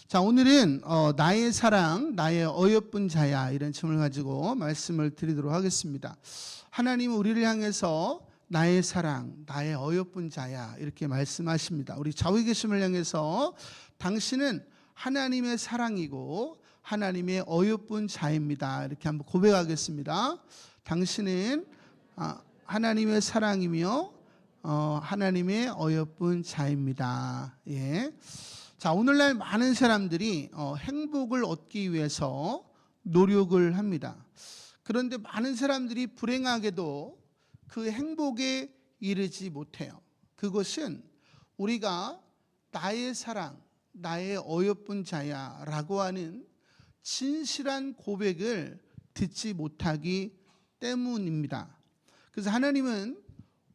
자, 오늘은 나의 사랑, 나의 어여쁜 자야, 이런 제목을 가지고 말씀을 드리도록 하겠습니다. 하나님은 우리를 향해서 나의 사랑, 나의 어여쁜 자야, 이렇게 말씀하십니다. 우리 좌우에 계심을 향해서 당신은 하나님의 사랑이고 하나님의 어여쁜 자입니다, 이렇게 한번 고백하겠습니다. 당신은 하나님의 사랑이며 하나님의 어여쁜 자입니다. 예. 자, 오늘날 많은 사람들이 행복을 얻기 위해서 노력을 합니다. 그런데 많은 사람들이 불행하게도 그 행복에 이르지 못해요. 그것은 우리가 나의 사랑, 나의 어여쁜 자야 라고 하는 진실한 고백을 듣지 못하기 때문입니다. 그래서 하나님은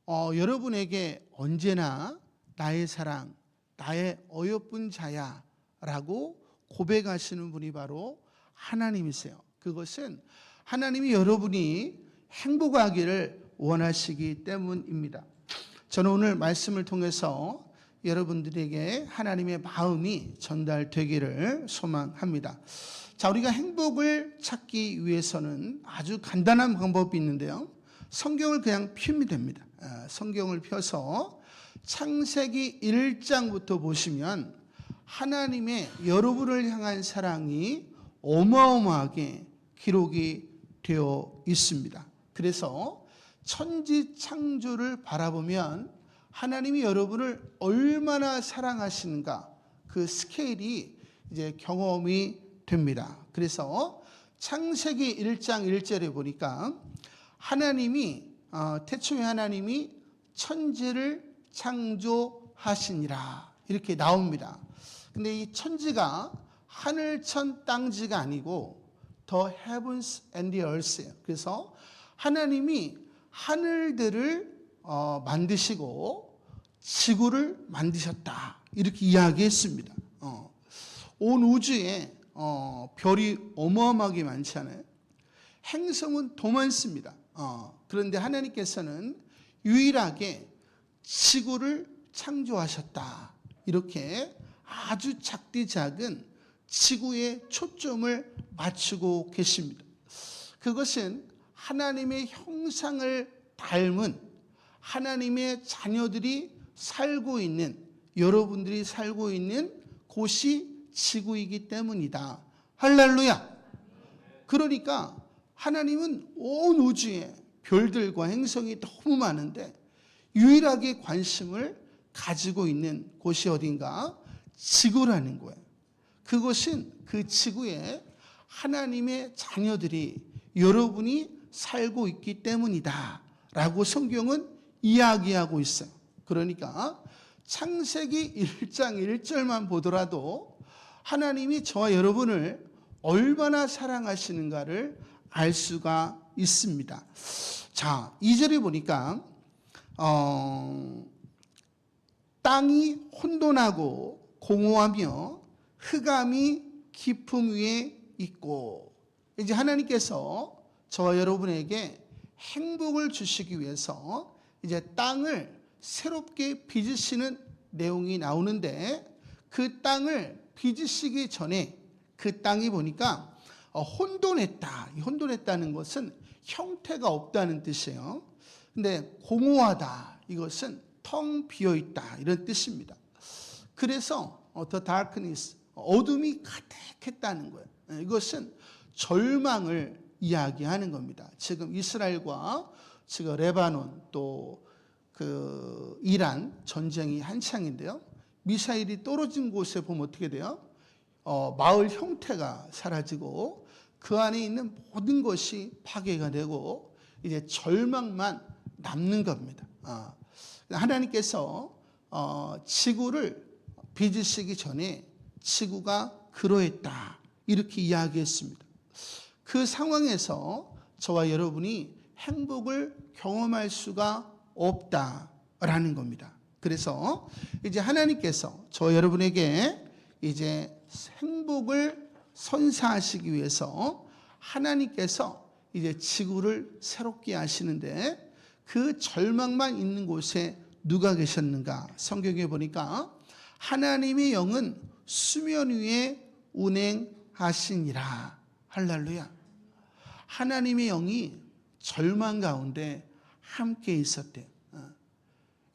여러분에게 언제나 나의 사랑, 나의 어여쁜 자야 라고 고백하시는 분이 바로 하나님이세요. 그것은 하나님이 여러분이 행복하기를 원하시기 때문입니다. 저는 오늘 말씀을 통해서 여러분들에게 하나님의 마음이 전달되기를 소망합니다. 자, 우리가 행복을 찾기 위해서는 아주 간단한 방법이 있는데요. 성경을 그냥 펴면 됩니다. 성경을 펴서 창세기 1장부터 보시면 하나님의 여러분을 향한 사랑이 어마어마하게 기록이 되어 있습니다. 그래서 천지 창조를 바라보면 하나님이 여러분을 얼마나 사랑하시는가, 그 스케일이 이제 경험이 됩니다. 그래서 창세기 1장 1절에 보니까 하나님이 태초에 하나님이 천지를 창조하시니라 이렇게 나옵니다. 근데 이 천지가 하늘천 땅지가 아니고 the heavens and the earth예요. 그래서 하나님이 하늘들을 만드시고 지구를 만드셨다 이렇게 이야기했습니다. 온 우주에 별이 어마어마하게 많잖아요. 행성은 더 많습니다. 그런데 하나님께서는 유일하게 지구를 창조하셨다. 이렇게 아주 작디 작은 지구에 초점을 맞추고 계십니다. 그것은 하나님의 형상을 닮은 하나님의 자녀들이 살고 있는, 여러분들이 살고 있는 곳이 지구이기 때문이다. 할렐루야. 그러니까 하나님은 온 우주에 별들과 행성이 너무 많은데 유일하게 관심을 가지고 있는 곳이 어딘가? 지구라는 거예요. 그것은 그 지구에 하나님의 자녀들이, 여러분이 살고 있기 때문이다 라고 성경은 이야기하고 있어요. 그러니까 창세기 1장 1절만 보더라도 하나님이 저와 여러분을 얼마나 사랑하시는가를 알 수가 있습니다. 자, 2절에 보니까 땅이 혼돈하고 공허하며 흑암이 깊음 위에 있고, 이제 하나님께서 저와 여러분에게 행복을 주시기 위해서 이제 땅을 새롭게 빚으시는 내용이 나오는데, 그 땅을 빚으시기 전에 그 땅이 보니까 혼돈했다. 혼돈했다는 것은 형태가 없다는 뜻이에요. 근데 공허하다, 이것은 텅 비어있다, 이런 뜻입니다. 그래서 the darkness, 어둠이 가득했다는 거예요. 이것은 절망을 이야기하는 겁니다. 지금 이스라엘과 지금 레바논 또 그 이란 전쟁이 한창인데요. 미사일이 떨어진 곳에 보면 어떻게 돼요? 마을 형태가 사라지고 그 안에 있는 모든 것이 파괴가 되고 이제 절망만 남는 겁니다. 하나님께서 지구를 빚으시기 전에 지구가 그러했다, 이렇게 이야기했습니다. 그 상황에서 저와 여러분이 행복을 경험할 수가 없다라는 겁니다. 그래서 이제 하나님께서 저와 여러분에게 이제 행복을 선사하시기 위해서 하나님께서 이제 지구를 새롭게 하시는데, 그 절망만 있는 곳에 누가 계셨는가? 성경에 보니까 하나님의 영은 수면 위에 운행하시니라. 할렐루야. 하나님의 영이 절망 가운데 함께 있었대요.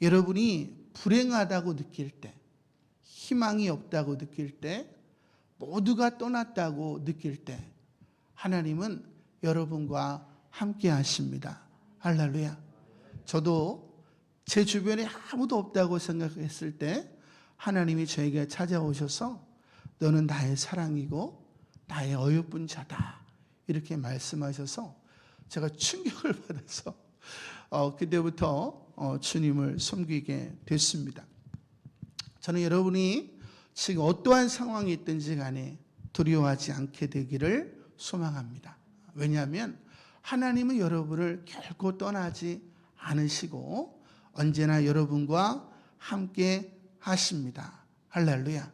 여러분이 불행하다고 느낄 때, 희망이 없다고 느낄 때, 모두가 떠났다고 느낄 때 하나님은 여러분과 함께 하십니다. 할렐루야. 저도 제 주변에 아무도 없다고 생각했을 때 하나님이 저에게 찾아오셔서 너는 나의 사랑이고 나의 어여쁜 자다 이렇게 말씀하셔서 제가 충격을 받아서 그때부터 주님을 섬기게 됐습니다. 저는 여러분이 지금 어떠한 상황이 있든지 간에 두려워하지 않게 되기를 소망합니다. 왜냐하면 하나님은 여러분을 결코 떠나지 않으시고 언제나 여러분과 함께 하십니다. 할렐루야.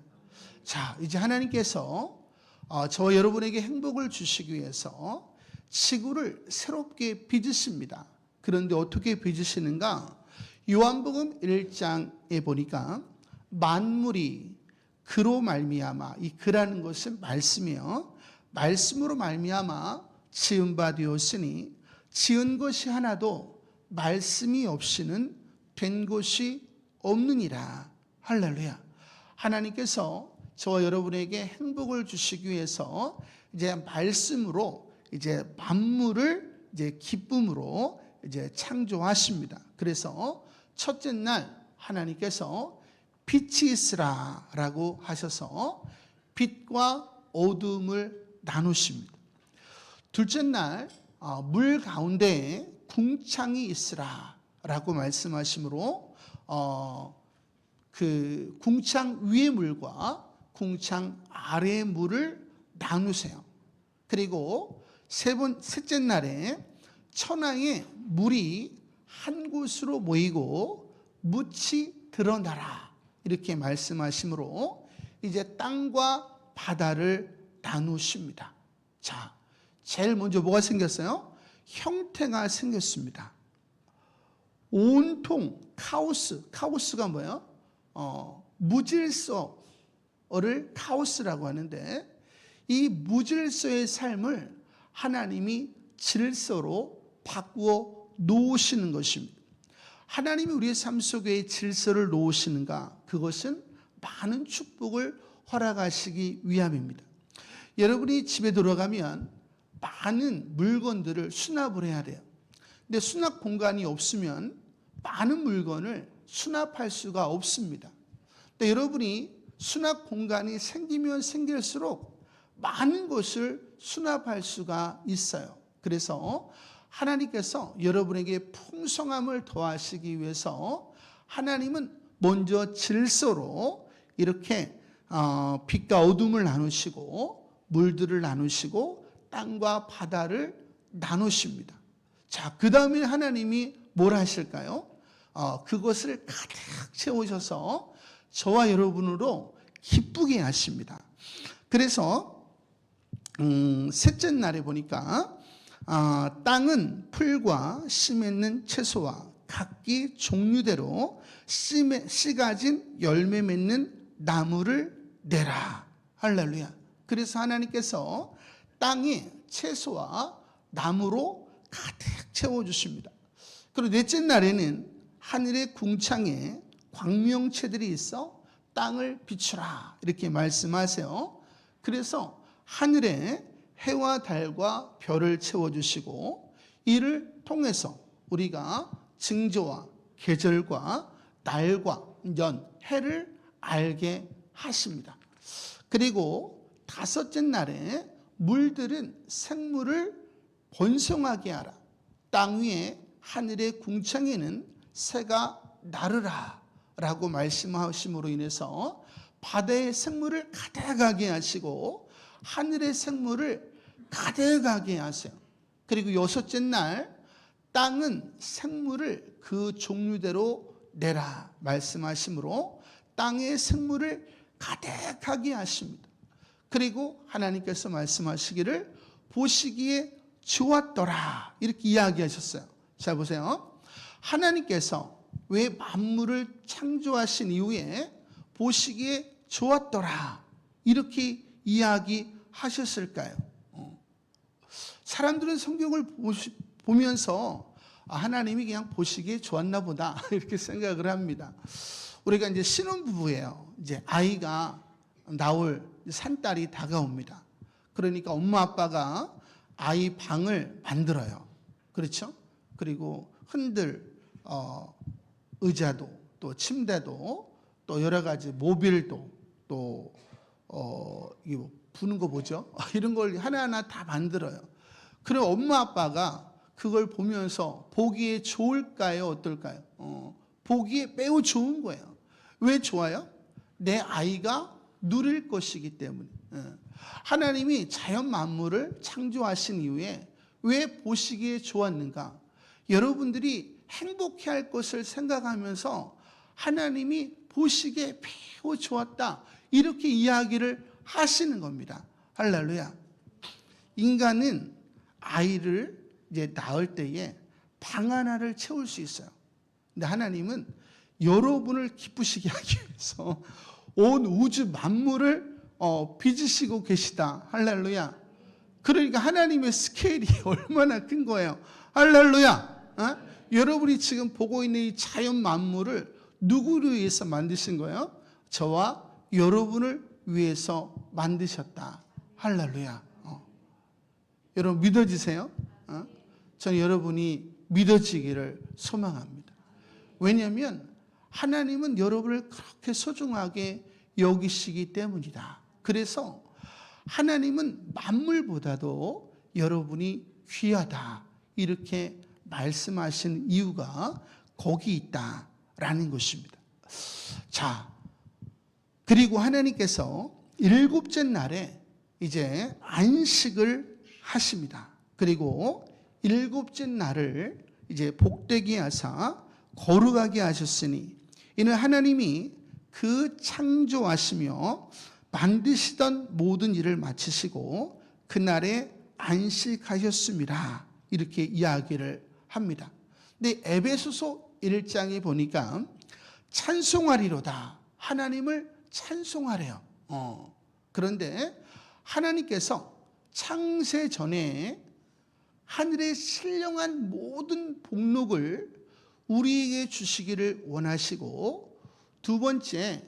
자, 이제 하나님께서 저와 여러분에게 행복을 주시기 위해서 지구를 새롭게 빚으십니다. 그런데 어떻게 빚으시는가? 요한복음 1장에 보니까 만물이 그로 말미암아, 이 그라는 것은 말씀이요, 말씀으로 말미암아 지은 바 되었으니 지은 것이 하나도 말씀이 없이는 된 것이 없느니라. 할렐루야. 하나님께서 저와 여러분에게 행복을 주시기 위해서 이제 말씀으로 이제 만물을 이제 기쁨으로 이제 창조하십니다. 그래서 첫째 날 하나님께서 빛이 있으라라고 하셔서 빛과 어둠을 나누십니다. 둘째 날 물 가운데에 궁창이 있으라라고 말씀하시므로 그 궁창 위의 물과 궁창 아래의 물을 나누세요. 그리고 셋째 날에 천하의 물이 한 곳으로 모이고 묻이 드러나라 이렇게 말씀하시므로 이제 땅과 바다를 나누십니다. 자, 제일 먼저 뭐가 생겼어요? 형태가 생겼습니다. 온통 카오스가 뭐예요? 무질서를 카오스라고 하는데 이 무질서의 삶을 하나님이 질서로 바꾸어 놓으시는 것입니다. 하나님이 우리의 삶 속에 질서를 놓으시는가? 그것은 많은 축복을 허락하시기 위함입니다. 여러분이 집에 들어가면 많은 물건들을 수납을 해야 돼요. 근데 수납 공간이 없으면 많은 물건을 수납할 수가 없습니다. 근데 여러분이 수납 공간이 생기면 생길수록 많은 것을 수납할 수가 있어요. 그래서 하나님께서 여러분에게 풍성함을 더하시기 위해서 하나님은 먼저 질서로 이렇게 빛과 어둠을 나누시고 물들을 나누시고 땅과 바다를 나누십니다. 자, 그 다음에 하나님이 뭘 하실까요? 그것을 가득 채우셔서 저와 여러분으로 기쁘게 하십니다. 그래서 셋째 날에 보니까 땅은 풀과 씨 맺는 채소와 각기 종류대로 씨 가진 열매 맺는 나무를 내라. 할렐루야. 그래서 하나님께서 땅에 채소와 나무로 가득 채워주십니다. 그리고 넷째 날에는 하늘의 궁창에 광명체들이 있어 땅을 비추라 이렇게 말씀하세요. 그래서 하늘에 해와 달과 별을 채워주시고 이를 통해서 우리가 징조와 계절과 날과 년, 해를 알게 하십니다. 그리고 다섯째 날에 물들은 생물을 번성하게 하라. 땅 위에 하늘의 궁창에는 새가 나르라 라고 말씀하심으로 인해서 바다의 생물을 가득하게 하시고 하늘의 생물을 가득하게 하세요. 그리고 여섯째 날 땅은 생물을 그 종류대로 내라 말씀하시므로 땅의 생물을 가득하게 하십니다. 그리고 하나님께서 말씀하시기를 보시기에 좋았더라 이렇게 이야기하셨어요. 자, 보세요. 하나님께서 왜 만물을 창조하신 이후에 보시기에 좋았더라 이렇게 이야기하셨을까요? 사람들은 성경을 보면서 하나님이 그냥 보시기에 좋았나 보다 이렇게 생각을 합니다. 우리가 이제 신혼부부예요. 이제 아이가 나올 산딸이 다가옵니다. 그러니까 엄마 아빠가 아이 방을 만들어요. 그렇죠? 그리고 흔들 의자도 또 침대도 또 여러 가지 모빌도 또 이거 부는 거 뭐죠? 이런 걸 하나하나 다 만들어요. 그럼 엄마 아빠가 그걸 보면서 보기에 좋을까요? 어떨까요? 보기에 매우 좋은 거예요. 왜 좋아요? 내 아이가 누릴 것이기 때문에. 하나님이 자연 만물을 창조하신 이후에 왜 보시기에 좋았는가? 여러분들이 행복해할 것을 생각하면서 하나님이 보시기에 매우 좋았다. 이렇게 이야기를 하시는 겁니다. 할렐루야. 인간은 아이를 이제 낳을 때에 방 하나를 채울 수 있어요. 근데 하나님은 여러분을 기쁘시게 하기 위해서 온 우주 만물을 빚으시고 계시다. 할렐루야. 그러니까 하나님의 스케일이 얼마나 큰 거예요. 할렐루야. 여러분이 지금 보고 있는 이 자연 만물을 누구를 위해서 만드신 거예요? 저와 여러분을 위해서 만드셨다. 할렐루야. 여러분 믿어지세요? 저는 여러분이 믿어지기를 소망합니다. 왜냐하면 하나님은 여러분을 그렇게 소중하게 여기시기 때문이다. 그래서 하나님은 만물보다도 여러분이 귀하다. 이렇게 말씀하신 이유가 거기 있다라는 것입니다. 자, 그리고 하나님께서 일곱째 날에 이제 안식을 하십니다. 그리고 일곱째 날을 이제 복되게 하사 거룩하게 하셨으니 이는 하나님이 그 창조하시며 만드시던 모든 일을 마치시고 그날에 안식하셨습니다. 이렇게 이야기를 합니다. 근데 에베소서 1장에 보니까 찬송하리로다. 하나님을 찬송하래요. 그런데 하나님께서 창세 전에 하늘의 신령한 모든 복록을 우리에게 주시기를 원하시고, 두 번째,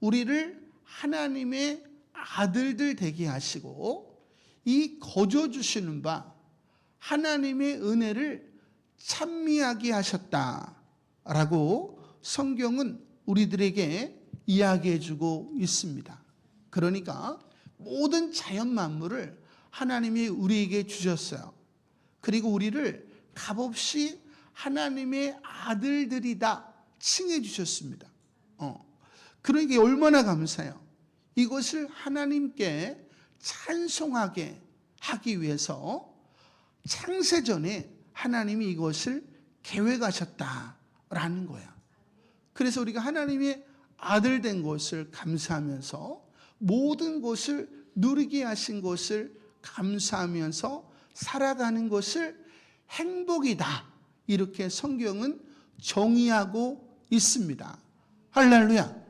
우리를 하나님의 아들들 되게 하시고, 이 거저 주시는 바 하나님의 은혜를 찬미하게 하셨다라고 성경은 우리들에게 이야기해 주고 있습니다. 그러니까 모든 자연 만물을 하나님이 우리에게 주셨어요. 그리고 우리를 값없이 하나님의 아들들이다 칭해 주셨습니다. 그러니까 얼마나 감사해요. 이것을 하나님께 찬송하게 하기 위해서 창세전에 하나님이 이것을 계획하셨다라는 거야. 그래서 우리가 하나님의 아들 된 것을 감사하면서 모든 것을 누리게 하신 것을 감사하면서 살아가는 것을 행복이다. 이렇게 성경은 정의하고 있습니다. 할렐루야.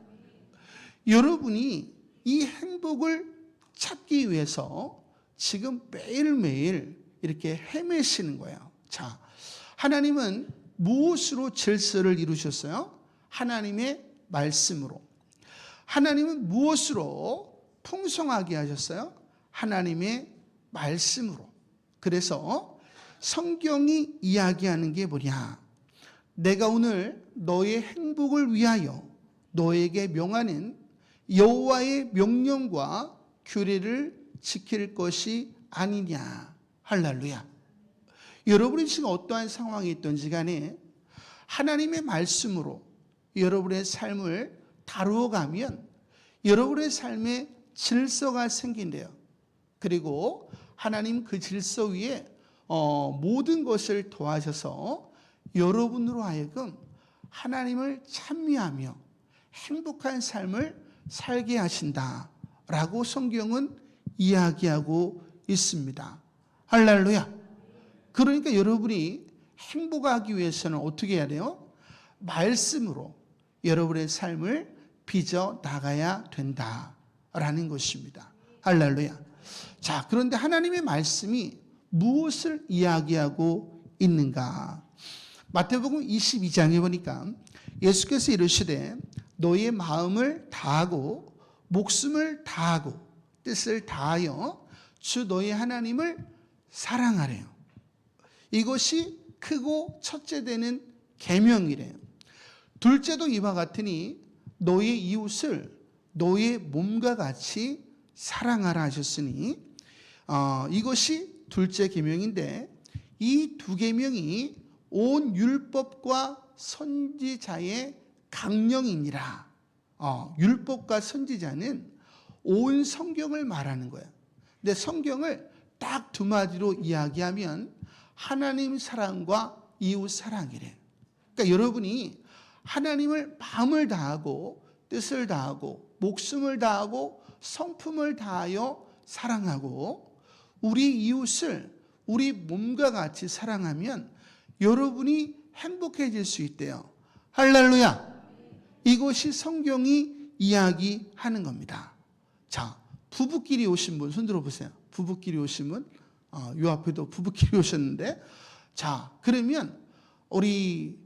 여러분이 이 행복을 찾기 위해서 지금 매일매일 이렇게 헤매시는 거예요. 자, 하나님은 무엇으로 질서를 이루셨어요? 하나님의 말씀으로. 하나님은 무엇으로 풍성하게 하셨어요? 하나님의 말씀으로. 그래서 성경이 이야기하는 게 뭐냐? 내가 오늘 너의 행복을 위하여 너에게 명하는 여호와의 명령과 규례를 지킬 것이 아니냐. 할렐루야. 여러분이 지금 어떠한 상황이 있든지 간에 하나님의 말씀으로 여러분의 삶을 다루어 가면 여러분의 삶에 질서가 생긴대요. 그리고 하나님 그 질서 위에 모든 것을 도와셔서 여러분으로 하여금 하나님을 찬미하며 행복한 삶을 살게 하신다라고 성경은 이야기하고 있습니다. 할렐루야. 그러니까 여러분이 행복하기 위해서는 어떻게 해야 돼요? 말씀으로 여러분의 삶을 빚어 나가야 된다라는 라는 것입니다. 할렐루야. 자, 그런데 하나님의 말씀이 무엇을 이야기하고 있는가? 마태복음 22장에 보니까 예수께서 이르시되 너희의 마음을 다하고 목숨을 다하고 뜻을 다하여 주 너희 하나님을 사랑하래요. 이것이 크고 첫째 되는 계명이래요. 둘째도 이와 같으니 너희 이웃을 너의 몸과 같이 사랑하라 하셨으니 이것이 둘째 계명인데 이 두 계명이 온 율법과 선지자의 강령이니라. 율법과 선지자는 온 성경을 말하는 거예요. 근데 성경을 딱 두 마디로 이야기하면 하나님 사랑과 이웃 사랑이래. 그러니까 여러분이 하나님을 마음을 다하고 뜻을 다하고 목숨을 다하고 성품을 다하여 사랑하고 우리 이웃을 우리 몸과 같이 사랑하면 여러분이 행복해질 수 있대요. 할렐루야. 이것이 성경이 이야기하는 겁니다. 자, 부부끼리 오신 분 손 들어보세요. 부부끼리 오신 분, 요 앞에도 부부끼리 오셨는데, 자, 그러면 우리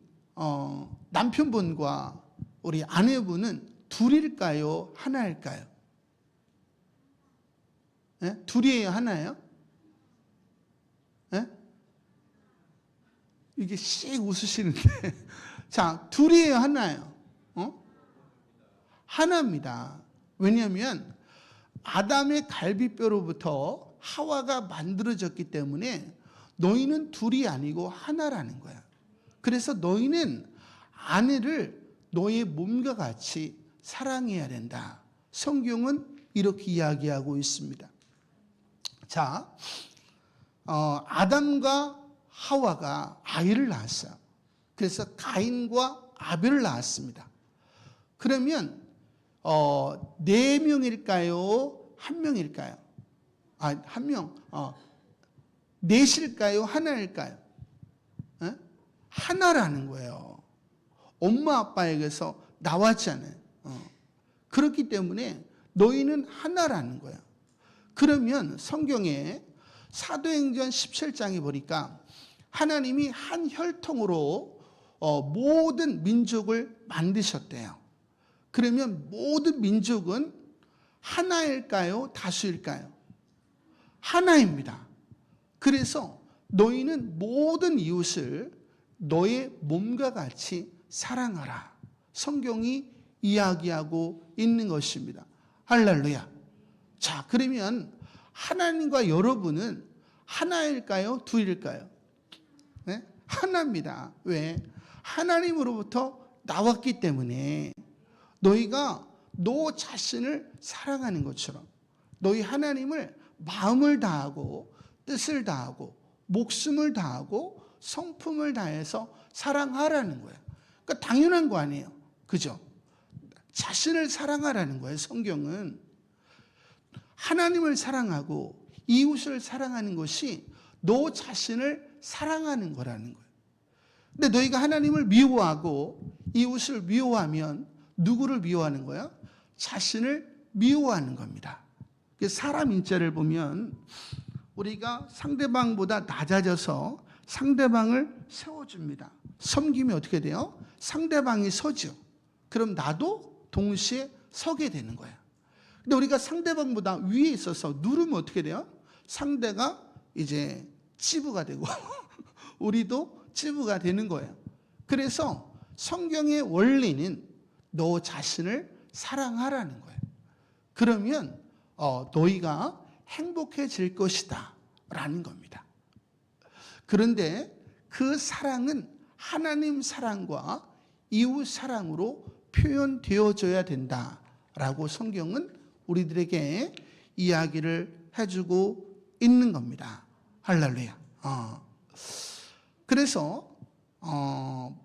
남편분과 우리 아내분은 둘일까요? 하나일까요? 네? 둘이에요? 하나예요? 네? 이게 씩 웃으시는데 자, 둘이에요? 하나예요? 하나입니다. 왜냐하면 아담의 갈비뼈로부터 하와가 만들어졌기 때문에 너희는 둘이 아니고 하나라는 거야. 그래서 너희는 아내를 너의 몸과 같이 사랑해야 된다. 성경은 이렇게 이야기하고 있습니다. 자, 아담과 하와가 아이를 낳았어요. 그래서 가인과 아벨을 낳았습니다. 그러면 4명일까요? 1명일까요? 한 명. 넷일까요? 하나일까요? 에? 하나라는 거예요. 엄마 아빠에게서 나왔잖아요. 그렇기 때문에 너희는 하나라는 거예요. 그러면 성경에 사도행전 17장에 보니까 하나님이 한 혈통으로 모든 민족을 만드셨대요. 그러면 모든 민족은 하나일까요? 다수일까요? 하나입니다. 그래서 너희는 모든 이웃을 너의 몸과 같이 사랑하라. 성경이 이야기하고 있는 것입니다. 할렐루야. 자, 그러면 하나님과 여러분은 하나일까요? 둘일까요? 네? 하나입니다. 왜? 하나님으로부터 나왔기 때문에 너희가 너 자신을 사랑하는 것처럼 너희 하나님을 마음을 다하고 뜻을 다하고 목숨을 다하고 성품을 다해서 사랑하라는 거예요. 그러니까 당연한 거 아니에요. 그죠? 자신을 사랑하라는 거예요. 성경은 하나님을 사랑하고 이웃을 사랑하는 것이 너 자신을 사랑하는 거라는 거예요. 근데 너희가 하나님을 미워하고 이웃을 미워하면 누구를 미워하는 거야? 자신을 미워하는 겁니다. 사람 인자를 보면 우리가 상대방보다 낮아져서 상대방을 세워줍니다. 섬기면 어떻게 돼요? 상대방이 서죠. 그럼 나도 동시에 서게 되는 거야. 근데 우리가 상대방보다 위에 있어서 누르면 어떻게 돼요? 상대가 이제 찌부가 되고 우리도 찌부가 되는 거예요. 그래서 성경의 원리는 너 자신을 사랑하라는 거예요. 그러면 너희가 행복해질 것이다 라는 겁니다. 그런데 그 사랑은 하나님 사랑과 이웃 사랑으로 표현되어져야 된다라고 성경은 우리들에게 이야기를 해주고 있는 겁니다. 할렐루야. 그래서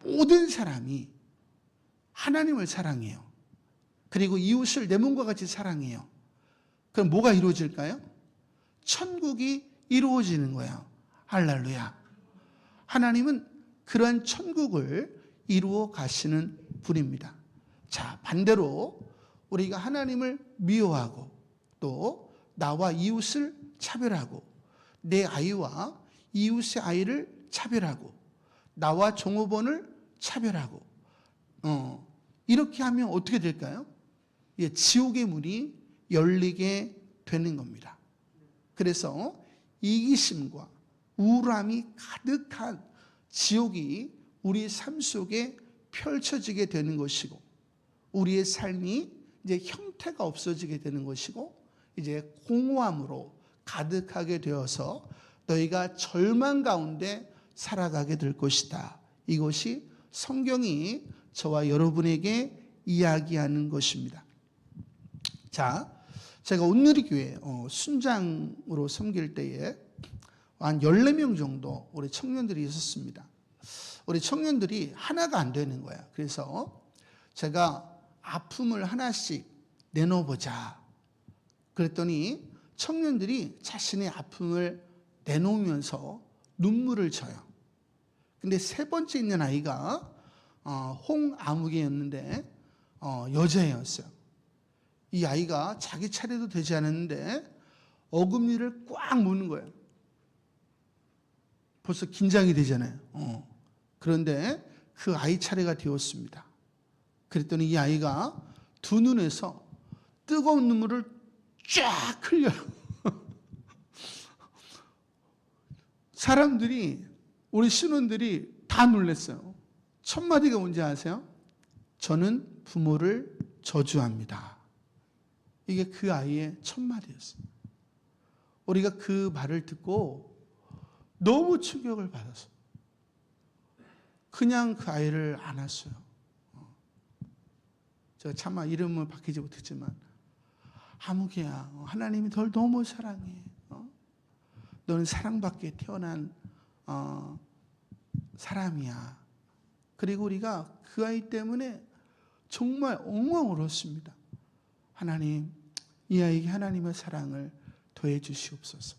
모든 사람이 하나님을 사랑해요. 그리고 이웃을 내 몸과 같이 사랑해요. 그럼 뭐가 이루어질까요? 천국이 이루어지는 거예요. 할렐루야. 하나님은 그런 천국을 이루어 가시는 분입니다. 자, 반대로 우리가 하나님을 미워하고 또 나와 이웃을 차별하고 내 아이와 이웃의 아이를 차별하고 나와 종업원을 차별하고 이렇게 하면 어떻게 될까요? 예, 지옥의 문이 열리게 되는 겁니다. 그래서 이기심과 우울함이 가득한 지옥이 우리 삶 속에 펼쳐지게 되는 것이고 우리의 삶이 이제 형태가 없어지게 되는 것이고 이제 공허함으로 가득하게 되어서 너희가 절망 가운데 살아가게 될 것이다. 이것이 성경이 저와 여러분에게 이야기하는 것입니다. 자, 제가 온누리교회 순장으로 섬길 때에 한 14명 정도 우리 청년들이 있었습니다. 우리 청년들이 하나가 안 되는 거야. 그래서 제가 아픔을 하나씩 내놓아보자. 그랬더니 청년들이 자신의 아픔을 내놓으면서 눈물을 져요. 근데 세 번째 있는 아이가 홍아무개였는데 여자애였어요. 이 아이가 자기 차례도 되지 않았는데 어금니를 꽉 무는 거예요. 벌써 긴장이 되잖아요. 그런데 그 아이 차례가 되었습니다. 그랬더니 이 아이가 두 눈에서 뜨거운 눈물을 쫙 흘려요. 사람들이, 우리 신혼들이 다 놀랐어요. 첫 마디가 뭔지 아세요? 저는 부모를 저주합니다. 이게 그 아이의 첫 마디였어요. 우리가 그 말을 듣고 너무 충격을 받았어요. 그냥 그 아이를 안았어요. 제가 차마 이름을 바뀌지 못했지만 아무개야, 하나님이 널 너무 사랑해. 너는 사랑받게 태어난 사람이야. 그리고 우리가 그 아이 때문에 정말 엉엉 울었습니다. 하나님, 이 아이에게 하나님의 사랑을 더해 주시옵소서.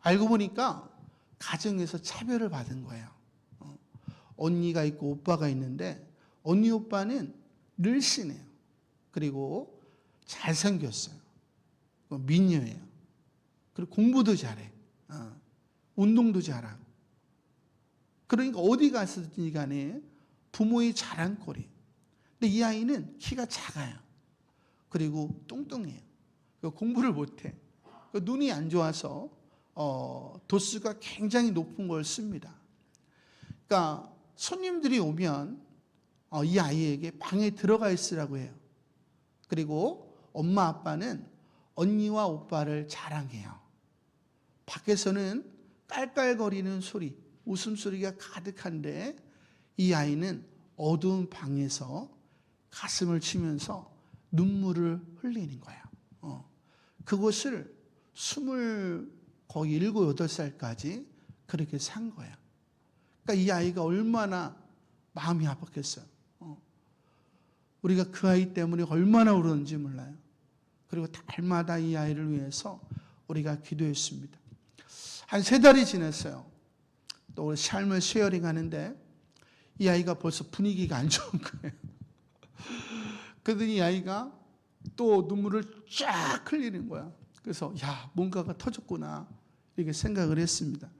알고 보니까 가정에서 차별을 받은 거예요. 언니가 있고 오빠가 있는데 언니 오빠는 늘씬해요. 그리고 잘생겼어요. 미녀예요. 그리고 공부도 잘해. 운동도 잘하고. 그러니까 어디 갔든지 간에 부모의 자랑거리. 근데 이 아이는 키가 작아요. 그리고 뚱뚱해요. 공부를 못해. 눈이 안 좋아서 도수가 굉장히 높은 걸 씁니다. 그러니까 손님들이 오면 이 아이에게 방에 들어가 있으라고 해요. 그리고 엄마 아빠는 언니와 오빠를 자랑해요. 밖에서는 깔깔거리는 소리, 웃음소리가 가득한데 이 아이는 어두운 방에서 가슴을 치면서 눈물을 흘리는 거예요. 그것을 거의 7, 8살까지 그렇게 산 거예요. 그러니까 이 아이가 얼마나 마음이 아팠겠어요. 우리가 그 아이 때문에 얼마나 울었는지 몰라요. 그리고 달마다 이 아이를 위해서 우리가 기도했습니다. 한 3달이 지났어요. 또 우리 삶을 쉐어링 하는데 이 아이가 벌써 분위기가 안 좋은 거예요. 그러더니 이 아이가 또 눈물을 쫙 흘리는 거야. 그래서 뭔가가 터졌구나 이렇게 생각을 했습니다.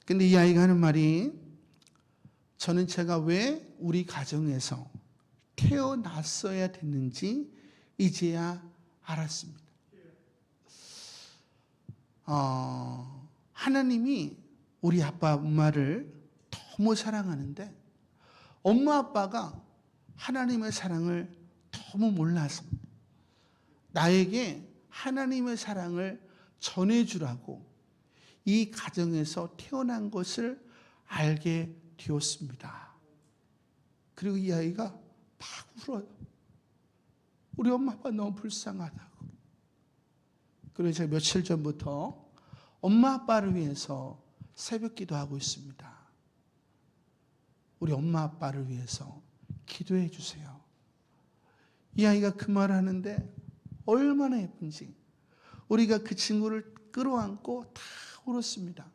근데 이 아이가 하는 말이 저는 제가 왜 우리 가정에서 태어났어야 됐는지 이제야 알았습니다. 하나님이 우리 아빠 엄마를 너무 사랑하는데 엄마 아빠가 하나님의 사랑을 너무 몰라서 나에게 하나님의 사랑을 전해주라고 이 가정에서 태어난 것을 알게 되었습니다. 그리고 이 아이가 막 울어요. 우리 엄마 아빠 너무 불쌍하다고. 그래서 제가 며칠 전부터 엄마 아빠를 위해서 새벽 기도하고 있습니다. 우리 엄마 아빠를 위해서 기도해 주세요. 이 아이가 그 말을 하는데 얼마나 예쁜지 우리가 그 친구를 끌어안고 다 울었습니다.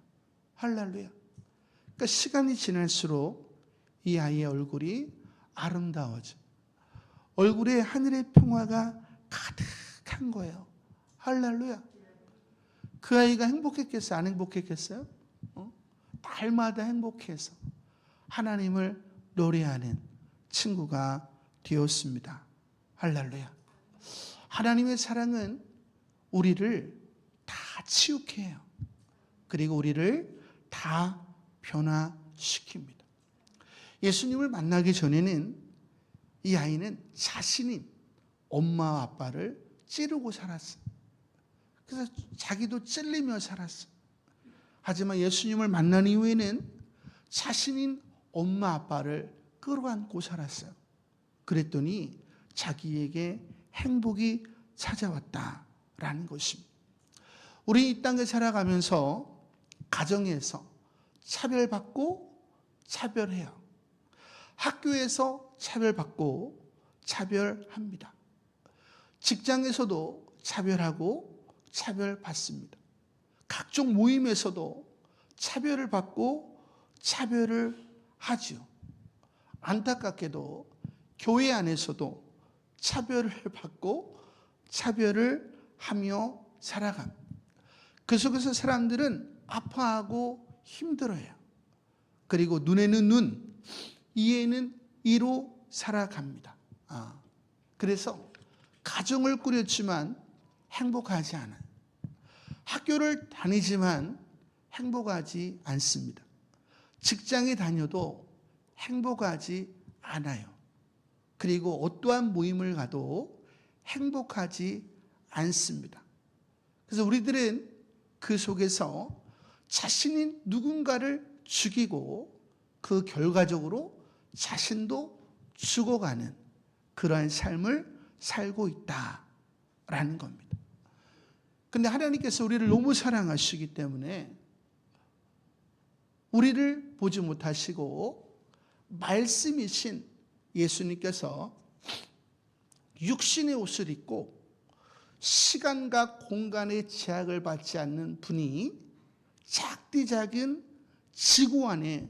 할렐루야. 그러니까 시간이 지날수록 이 아이의 얼굴이 아름다워져. 얼굴에 하늘의 평화가 가득한 거예요. 할렐루야. 그 아이가 행복했겠어요? 안 행복했겠어요? 날마다 행복해서 하나님을 노래하는 친구가 되었습니다. 할렐루야. 하나님의 사랑은 우리를 다 치유케 해요. 그리고 우리를 다 변화시킵니다. 예수님을 만나기 전에는 이 아이는 자신인 엄마와 아빠를 찌르고 살았어요. 그래서 자기도 찔리며 살았어요. 하지만 예수님을 만난 이후에는 자신인 엄마 아빠를 끌어안고 살았어요. 그랬더니 자기에게 행복이 찾아왔다라는 것입니다. 우리 이 땅에 살아가면서 가정에서 차별받고 차별해요. 학교에서 차별받고 차별합니다. 직장에서도 차별하고 차별받습니다. 각종 모임에서도 차별을 받고 차별을 하죠. 안타깝게도 교회 안에서도 차별을 받고 차별을 하며 살아갑니다. 그 속에서 사람들은 아파하고 힘들어요. 그리고 눈에는 눈, 이에는 이로 살아갑니다. 그래서 가정을 꾸렸지만 행복하지 않아요. 학교를 다니지만 행복하지 않습니다. 직장에 다녀도 행복하지 않아요. 그리고 어떠한 모임을 가도 행복하지 않습니다. 그래서 우리들은 그 속에서 자신인 누군가를 죽이고 그 결과적으로 자신도 죽어가는 그러한 삶을 살고 있다라는 겁니다. 근데 하나님께서 우리를 너무 사랑하시기 때문에 우리를 보지 못하시고 말씀이신 예수님께서 육신의 옷을 입고 시간과 공간의 제약을 받지 않는 분이 작디 작은 지구 안에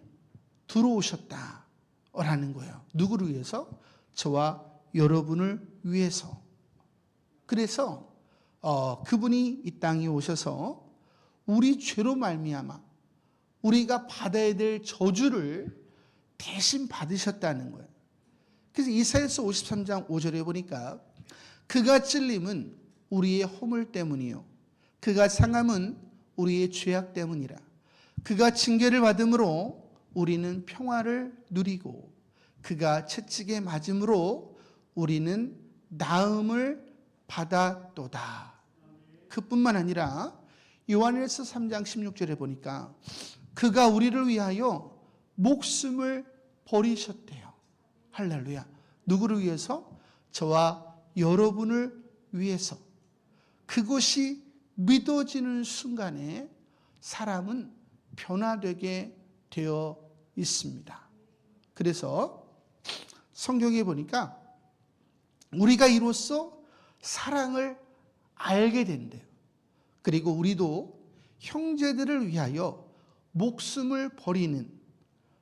들어오셨다라는 거예요. 누구를 위해서? 저와 여러분을 위해서. 그래서 그분이 이 땅에 오셔서 우리 죄로 말미암아 우리가 받아야 될 저주를 대신 받으셨다는 거예요. 그래서 이사야서 53장 5절에 보니까 그가 찔림은 우리의 허물 때문이요 그가 상함은 우리의 죄악 때문이라. 그가 징계를 받음으로 우리는 평화를 누리고 그가 채찍에 맞음으로 우리는 나음을 받았도다. 그뿐만 아니라 요한일서 3장 16절에 보니까 그가 우리를 위하여 목숨을 버리셨대요. 할렐루야. 누구를 위해서? 저와 여러분을 위해서. 그것이 믿어지는 순간에 사람은 변화되게 되어 있습니다. 그래서 성경에 보니까 우리가 이로써 사랑을 알게 된대요. 그리고 우리도 형제들을 위하여 목숨을 버리는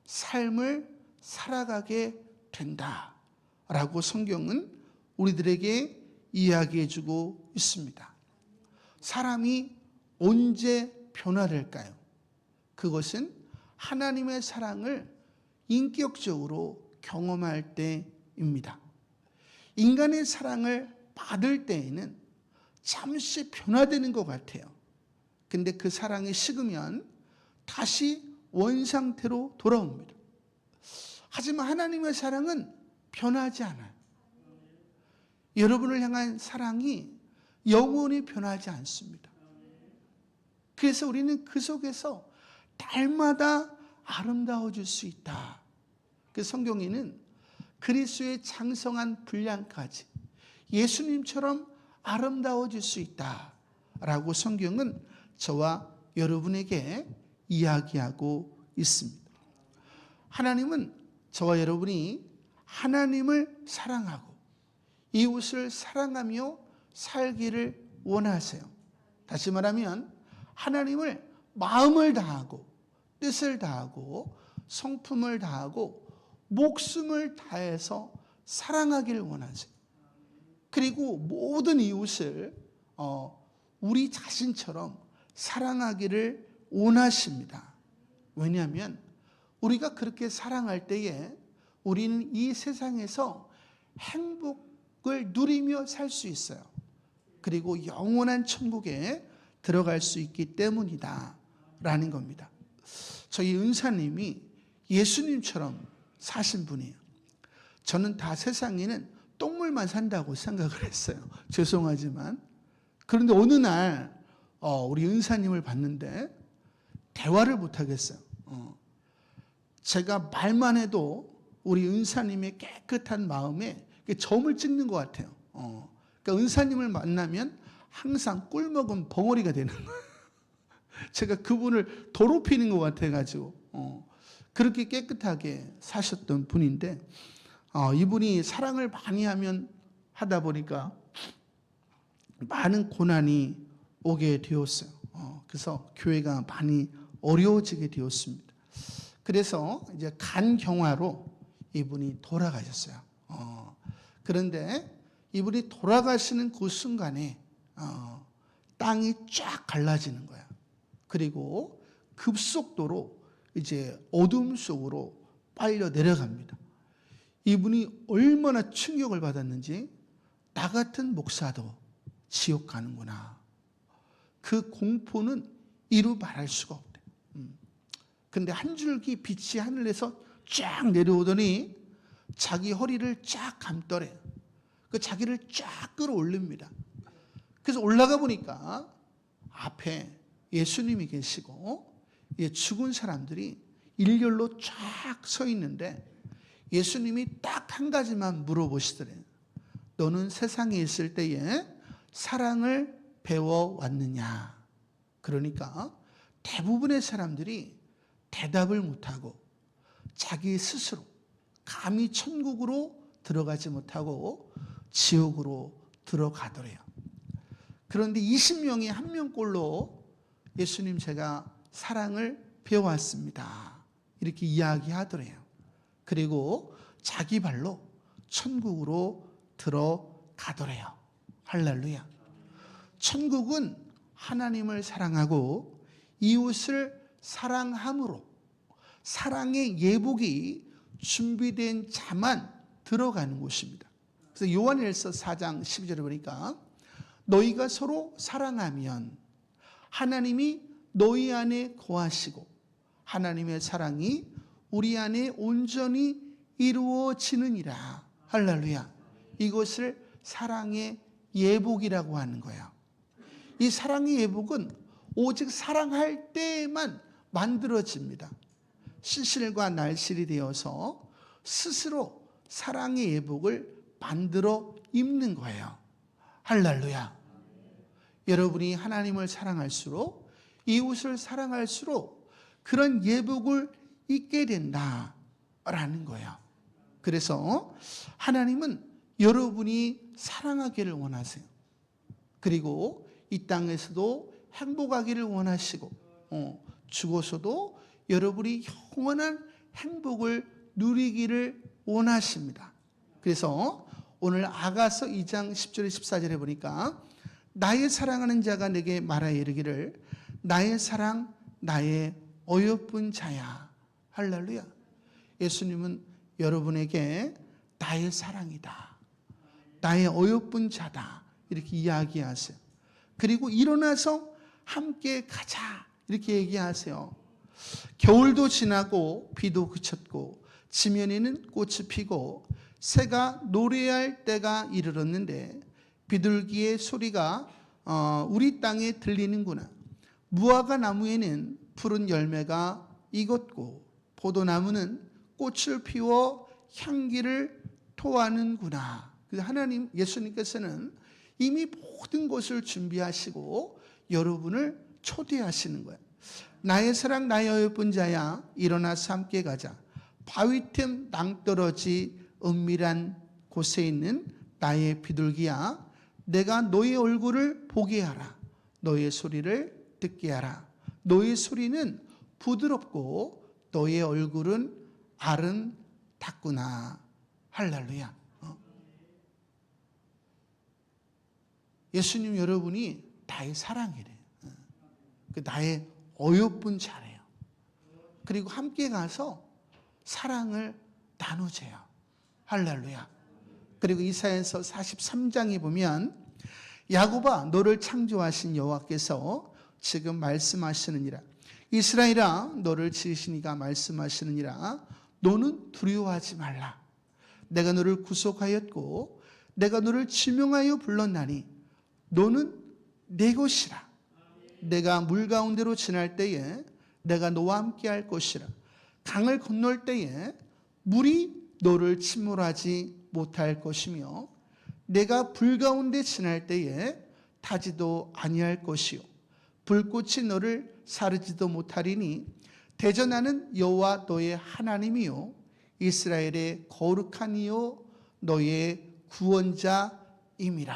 삶을 살아가게 된다라고 성경은 우리들에게 이야기해 주고 있습니다. 사람이 언제 변화될까요? 그것은 하나님의 사랑을 인격적으로 경험할 때입니다. 인간의 사랑을 받을 때에는 잠시 변화되는 것 같아요. 근데 그 사랑이 식으면 다시 원상태로 돌아옵니다. 하지만 하나님의 사랑은 변하지 않아요. 여러분을 향한 사랑이 영원히 변하지 않습니다. 그래서 우리는 그 속에서 날마다 아름다워질 수 있다. 그 성경에는 그리스도의 장성한 분량까지 예수님처럼 아름다워질 수 있다라고 성경은 저와 여러분에게 이야기하고 있습니다. 하나님은 저와 여러분이 하나님을 사랑하고 이웃을 사랑하며 살기를 원하세요. 다시 말하면 하나님을 마음을 다하고 뜻을 다하고 성품을 다하고 목숨을 다해서 사랑하기를 원하세요. 그리고 모든 이웃을 우리 자신처럼 사랑하기를 원하십니다. 왜냐하면 우리가 그렇게 사랑할 때에 우리는 이 세상에서 행복을 누리며 살 수 있어요. 그리고 영원한 천국에 들어갈 수 있기 때문이다 라는 겁니다. 저희 은사님이 예수님처럼 사신 분이에요. 저는 다 세상에는 똥물만 산다고 생각을 했어요. 죄송하지만. 그런데 어느 날 우리 은사님을 봤는데 대화를 못하겠어요. 제가 말만 해도 우리 은사님의 깨끗한 마음에 점을 찍는 것 같아요. 그러니까 은사님을 만나면 항상 꿀 먹은 벙어리가 되는 거예요. 제가 그분을 더럽히는 것 같아가지고 그렇게 깨끗하게 사셨던 분인데 이분이 사랑을 많이 하다 보니까 많은 고난이 오게 되었어요. 그래서 교회가 많이 어려워지게 되었습니다. 그래서 이제 간경화로 이분이 돌아가셨어요. 그런데 이분이 돌아가시는 그 순간에 땅이 쫙 갈라지는 거야. 그리고 급속도로 이제 어둠 속으로 빨려 내려갑니다. 이분이 얼마나 충격을 받았는지 나 같은 목사도 지옥 가는구나. 그 공포는 이루 말할 수가 없대. 근데 한 줄기 빛이 하늘에서 쫙 내려오더니 자기 허리를 쫙 감더래요. 그 자기를 쫙 끌어올립니다. 그래서 올라가 보니까 앞에 예수님이 계시고 죽은 사람들이 일렬로 쫙 서 있는데 예수님이 딱 한 가지만 물어보시더래요. 너는 세상에 있을 때에 사랑을 배워왔느냐? 그러니까 대부분의 사람들이 대답을 못하고 자기 스스로 감히 천국으로 들어가지 못하고 지옥으로 들어가더래요. 그런데 20명이 한 명꼴로 예수님 제가 사랑을 배워왔습니다. 이렇게 이야기하더래요. 그리고 자기 발로 천국으로 들어가더래요. 할렐루야. 천국은 하나님을 사랑하고 이웃을 사랑함으로 사랑의 예복이 준비된 자만 들어가는 곳입니다. 그래서 요한일서 4장 12절에 보니까 너희가 서로 사랑하면 하나님이 너희 안에 거하시고 하나님의 사랑이 우리 안에 온전히 이루어지느니라. 할렐루야. 이것을 사랑의 예복이라고 하는 거예요. 이 사랑의 예복은 오직 사랑할 때에만 만들어집니다. 시실과 날실이 되어서 스스로 사랑의 예복을 만들어 입는 거예요. 할렐루야. 여러분이 하나님을 사랑할수록 이웃을 사랑할수록 그런 예복을 입게 된다라는 거예요. 그래서 하나님은 여러분이 사랑하기를 원하세요. 그리고 이 땅에서도 행복하기를 원하시고 죽어서도 여러분이 영원한 행복을 누리기를 원하십니다. 그래서 오늘 아가서 2장 10절에 14절에 보니까 나의 사랑하는 자가 내게 말하여 이르기를 나의 사랑 나의 어여쁜 자야. 할렐루야. 예수님은 여러분에게 나의 사랑이다. 나의 어여쁜 자다. 이렇게 이야기하세요. 그리고 일어나서 함께 가자. 이렇게 얘기하세요. 겨울도 지나고 비도 그쳤고 지면에는 꽃이 피고 새가 노래할 때가 이르렀는데 비둘기의 소리가 우리 땅에 들리는구나. 무화과 나무에는 푸른 열매가 익었고 포도나무는 꽃을 피워 향기를 토하는구나. 그래서 하나님 예수님께서는 이미 모든 것을 준비하시고 여러분을 초대하시는 거예요. 나의 사랑 나의 어여쁜 자야 일어나서 함께 가자. 바위 틈 낭떠러지 은밀한 곳에 있는 나의 비둘기야 내가 너의 얼굴을 보게 하라. 너의 소리를 듣게 하라. 너의 소리는 부드럽고 너의 얼굴은 아름답구나. 할렐루야. 예수님 여러분이 나의 사랑이래. 그 나의 어여쁜 자래요. 그리고 함께 가서 사랑을 나누재요. 할렐루야. 그리고 이사야서 43장에 보면 야곱아 너를 창조하신 여호와께서 지금 말씀하시느니라. 이스라엘아 너를 지으신 이가 말씀하시느니라. 너는 두려워하지 말라. 내가 너를 구속하였고 내가 너를 지명하여 불렀나니 너는 내 것이라. 내가 물 가운데로 지날 때에 내가 너와 함께 할 것이라. 강을 건널 때에 물이 너를 침몰하지 못할 것이며 내가 불 가운데 지날 때에 타지도 아니할 것이요 불꽃이 너를 사르지도 못하리니 대전하는 여호와 너의 하나님이요 이스라엘의 거룩한 이요 너의 구원자임이라.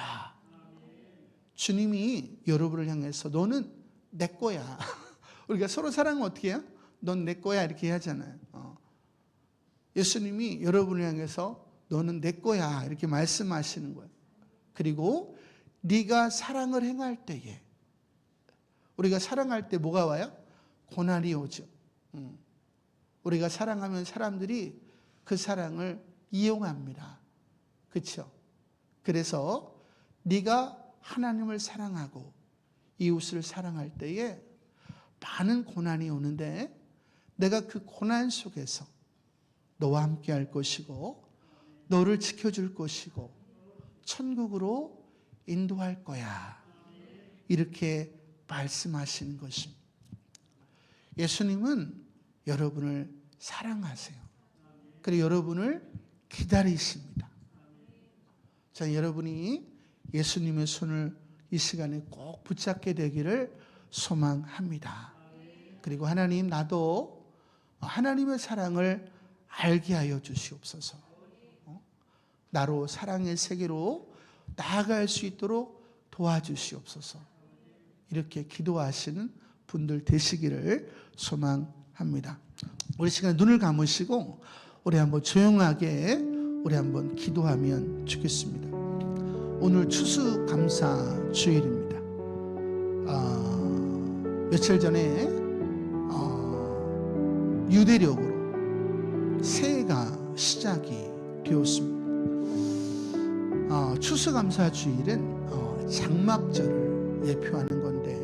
주님이 여러분을 향해서 너는 내 거야. 우리가 서로 사랑하면 어떻게 해요? 넌 내 거야 이렇게 하잖아요. 예수님이 여러분을 향해서 너는 내 거야 이렇게 말씀하시는 거예요. 그리고 네가 사랑을 행할 때에 우리가 사랑할 때 뭐가 와요? 고난이 오죠. 우리가 사랑하면 사람들이 그 사랑을 이용합니다. 그렇죠? 그래서 네가 하나님을 사랑하고 이웃을 사랑할 때에 많은 고난이 오는데 내가 그 고난 속에서 너와 함께 할 것이고 너를 지켜줄 것이고 천국으로 인도할 거야. 이렇게 말씀하시는 것입니다. 예수님은 여러분을 사랑하세요. 그리고 여러분을 기다리십니다. 자, 여러분이 예수님의 손을 이 시간에 꼭 붙잡게 되기를 소망합니다. 그리고 하나님 나도 하나님의 사랑을 알게 하여 주시옵소서. 나로 사랑의 세계로 나아갈 수 있도록 도와주시옵소서. 이렇게 기도하시는 분들 되시기를 소망합니다. 우리 시간 눈을 감으시고 우리 한번 조용하게 우리 한번 기도하면 좋겠습니다. 오늘 추수감사 주일입니다. 며칠 전에 유대력으로 새해가 시작이 되었습니다. 추수감사 주일은 장막절을 예표하는 건데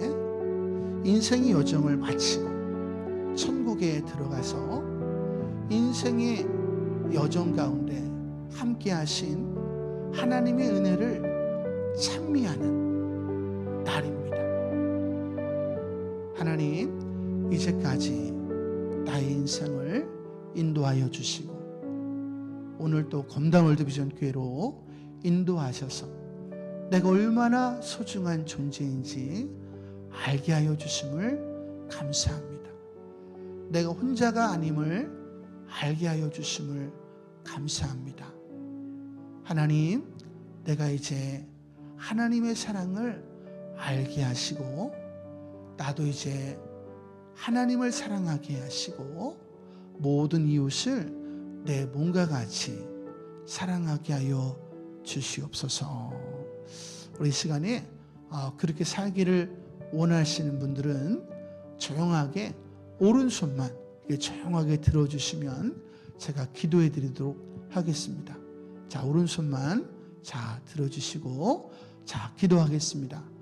인생의 여정을 마치고 천국에 들어가서 인생의 여정 가운데 함께 하신 하나님의 은혜를 찬미하는 날입니다. 하나님, 이제까지 나의 인생을 인도하여 주시고 오늘 또 검담월드비전 교회로 인도하셔서 내가 얼마나 소중한 존재인지 알게 하여 주심을 감사합니다. 내가 혼자가 아님을 알게 하여 주심을 감사합니다. 하나님, 내가 이제 하나님의 사랑을 알게 하시고 나도 이제 하나님을 사랑하게 하시고 모든 이웃을 내 몸과 같이 사랑하게 하여 주시옵소서. 우리 시간에 그렇게 살기를 원하시는 분들은 조용하게 오른손만 조용하게 들어주시면 제가 기도해 드리도록 하겠습니다. 자, 오른손만 들어주시고 기도하겠습니다.